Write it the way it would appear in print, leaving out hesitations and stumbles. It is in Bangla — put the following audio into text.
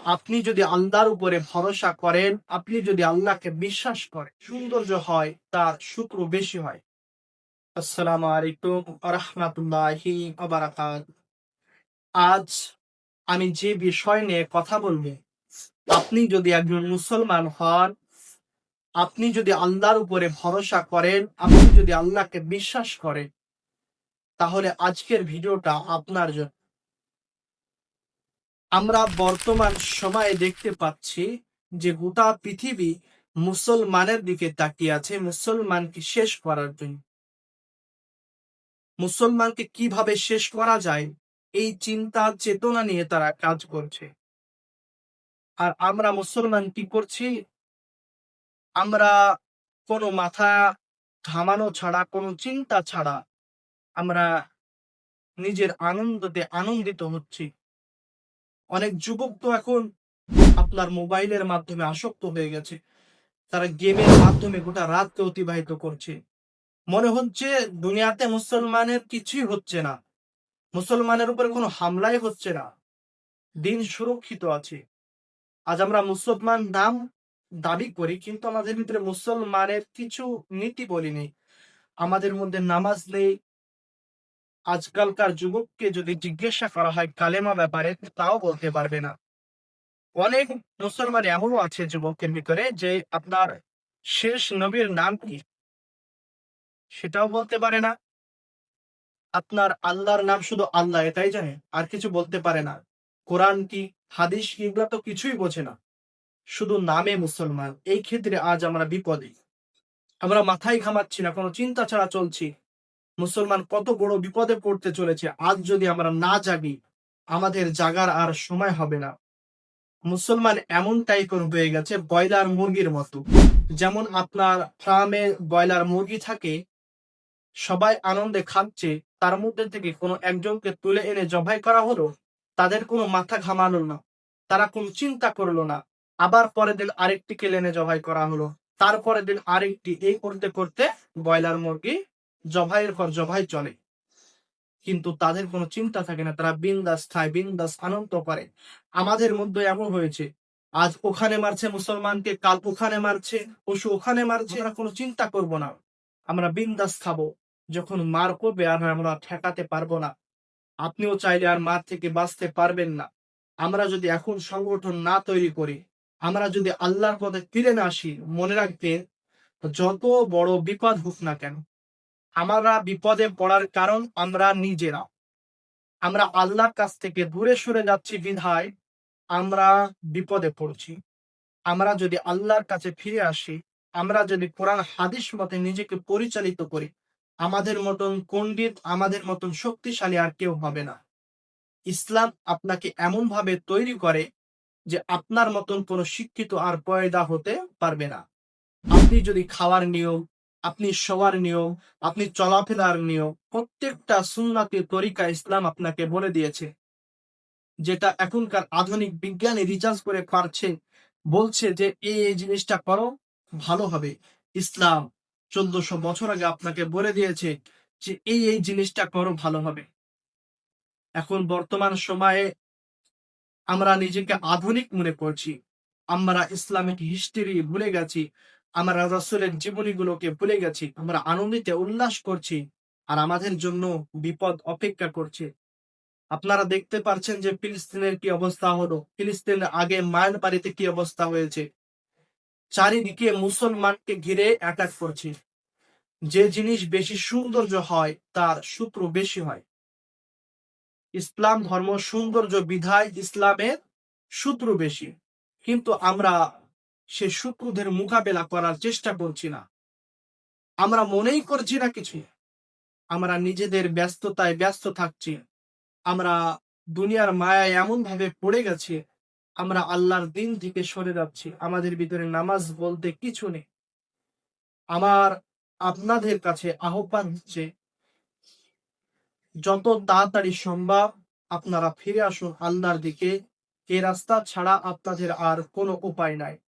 আপনি যদি আল্লাহর উপরে ভরসা করেন, আপনি যদি আল্লাহকে বিশ্বাস করেন, সৌন্দর্য হয় তার শুক্র বেশি হয়। আসসালামু আলাইকুম ওয়া রাহমাতুল্লাহি ওয়া বারাকাতুহু। আজ আমি যে বিষয় নিয়ে কথা বলবো, আপনি যদি একজন মুসলমান হন, আপনি যদি আল্লাহর উপরে ভরসা করেন, আপনি যদি আল্লাহকে বিশ্বাস করেন, তাহলে আজকের ভিডিওটা আপনার জন্য। আমরা বর্তমান সময়ে দেখতে পাচ্ছি যে গোটা পৃথিবী মুসলমানের দিকে তাকিয়ে আছে মুসলমানকে শেষ করার জন্য। মুসলমানকে কিভাবে শেষ করা যায় এই চিন্তা চেতনা নিয়ে তারা কাজ করছে। আর আমরা মুসলমান কি করছি? আমরা কোনো মাথা ঘামানো ছাড়া, কোনো চিন্তা ছাড়া আমরা নিজের আনন্দতে আনন্দিত হচ্ছি। অনেক যুবক তো এখন আপনার মোবাইলের মাধ্যমে আসক্ত হয়ে গেছে। তারা গেমের মাধ্যমে গোটা রাতকে অতিবাহিত করছে। মনে হচ্ছে দুনিয়াতে মুসলমানের কিছুই হচ্ছে না, মুসলমানের উপরে কোনো হামলাই হচ্ছে না, দিন সুরক্ষিত আছে। আজ আমরা মুসলমান নাম দাবি করি, কিন্তু আমাদের ভিতরে মুসলমানের কিছু নীতি বলি নেই। আমাদের মধ্যে নামাজ নেই। আজকালকার যুবককে যদি জিজ্ঞাসা করা হয় কালেমা ব্যাপারে, তাও বলতে পারবে না। অনেক মুসলমান এমনও আছে যুবকের ভিতরে যে আপনার শেষ নবীর নাম কি সেটাও বলতে পারে না। আপনার আল্লাহর নাম শুধু আল্লাহ এটাই জানে, আর কিছু বলতে পারে না। কোরআন কি, হাদিস কি, এগুলো তো কিছুই বোঝে না, শুধু নামে মুসলমান। এই ক্ষেত্রে আজ আমরা বিপদে। আমরা মাথায় ঘামাচ্ছি না, কোনো চিন্তা ছাড়া চলছি। মুসলমান কত বড় বিপদে পড়তে চলেছে। আজ যদি আমরা না জাগি, আমাদের জাগার আর সময় হবে না। মুসলমান এমন টাইপের হয়ে গেছে ব্রয়লার মুরগির মতো। যেমন আপনার ফার্মে ব্রয়লার মুরগি থাকে, সবাই আনন্দে খাচ্ছে, তার মধ্যে থেকে কোনো একজনকে তুলে এনে জবাই করা হলো, তাদের কোনো মাথা ঘামালো না, তারা কোনো চিন্তা করলো না। আবার পরের দিন আরেকটিকে এনে জবাই করা হলো, তারপরের দিন আরেকটি, এই করতে করতে ব্রয়লার মুরগি জবাইয়ের পর জবাই চলে। কিন্তু তাদের কোনো চিন্তা থাকে না, তারা বিন্দাস খায়, বিন্দাস আনন্দ করে। আমাদের মধ্যে এমন হয়েছে, আজ ওখানে মারছে মুসলমানকে, কাল ওখানে মারছে, পশু ওখানে মারছে, আমরা কোনো চিন্তা করব না, আমরা বিন্দাস খাবো। যখন মার করবে আর আমরা ঠেকাতে পারবো না। আপনিও চাইলে আর মার থেকে বাঁচতে পারবেন না। আমরা যদি এখন সংগঠন না তৈরি করি, আমরা যদি আল্লাহর পথে ফিরে না আসি, মনে রাখবেন যত বড় বিপদ হোক না কেন, আমরা বিপদে পড়ার কারণ আমরা নিজেরা। আমরা আল্লাহর কাছ থেকে দূরে সরে যাচ্ছি বিধায় আমরা বিপদে পড়ছি। আমরা যদি আল্লাহর কাছে ফিরে আসি, আমরা যদি কোরআন হাদিস মতে নিজেকে পরিচালিত করি, আমাদের মতন পণ্ডিত, আমাদের মতন শক্তিশালী আর কেউ হবে না। ইসলাম আপনাকে এমন ভাবে তৈরি করে যে আপনার মতন কোনো শিক্ষিত আর পয়দা হতে পারবে না। আপনি যদি খাওয়ার নিয়ম, আপনি শোয়ার নিয়ম, আপনি চলাফেরার নিয়ম, প্রত্যেকটা সুন্নতি তরিকা ইসলাম আপনাকে বলে দিয়েছে। যেটা এখনকার আধুনিক বিজ্ঞানী রিসার্চ করে পারছে, বলছে যে এই জিনিসটা করো ভালো হবে। ইসলাম 1400 বছর আগে আপনাকে বলে দিয়েছে যে এই জিনিসটা করো ভালো হবে। এখন বর্তমান সময়ে আমরা নিজেকে আধুনিক মনে করছি, আমরা ইসলামিক হিস্ট্রি ভুলে গেছি, আমরা রাসূলের জীবনীগুলোকে ভুলে গেছি, আমরা আনন্দিতে উল্লাস করছি, আর আমাদের জন্য বিপদ অপেক্ষা করছে। আপনারা দেখতে পাচ্ছেন যে ফিলিস্তিনের কি অবস্থা হলো, ফিলিস্তিনের আগে মায়ের বাড়িতে কি অবস্থা হয়েছে। চারিদিকে মুসলমানকে ঘিরে অ্যাটাক করছে। যে জিনিস বেশি সৌন্দর্য হয় তার শত্রু বেশি হয়। ইসলাম ধর্ম সৌন্দর্য বিধায় ইসলামের শত্রু বেশি, কিন্তু আমরা সে শত্রুদের মোকাবেলা করার চেষ্টা করছি না। আমরা মনেই করছি না কিছু, আমরা নিজেদের ব্যস্ততায় ব্যস্ত থাকছি। আমরা দুনিয়ার মায়ায় এমন ভাবে পড়ে গেছি, আমরা আল্লাহর দিন থেকে সরে যাচ্ছি। আমাদের ভিতরে নামাজ বলতে কিছু নেই। আমার আপনাদের কাছে আহ্বান হচ্ছে, যত তাড়াতাড়ি সম্ভব আপনারা ফিরে আসুন আল্লাহর দিকে। এই রাস্তা ছাড়া আপনাদের আর কোনো উপায় নাই।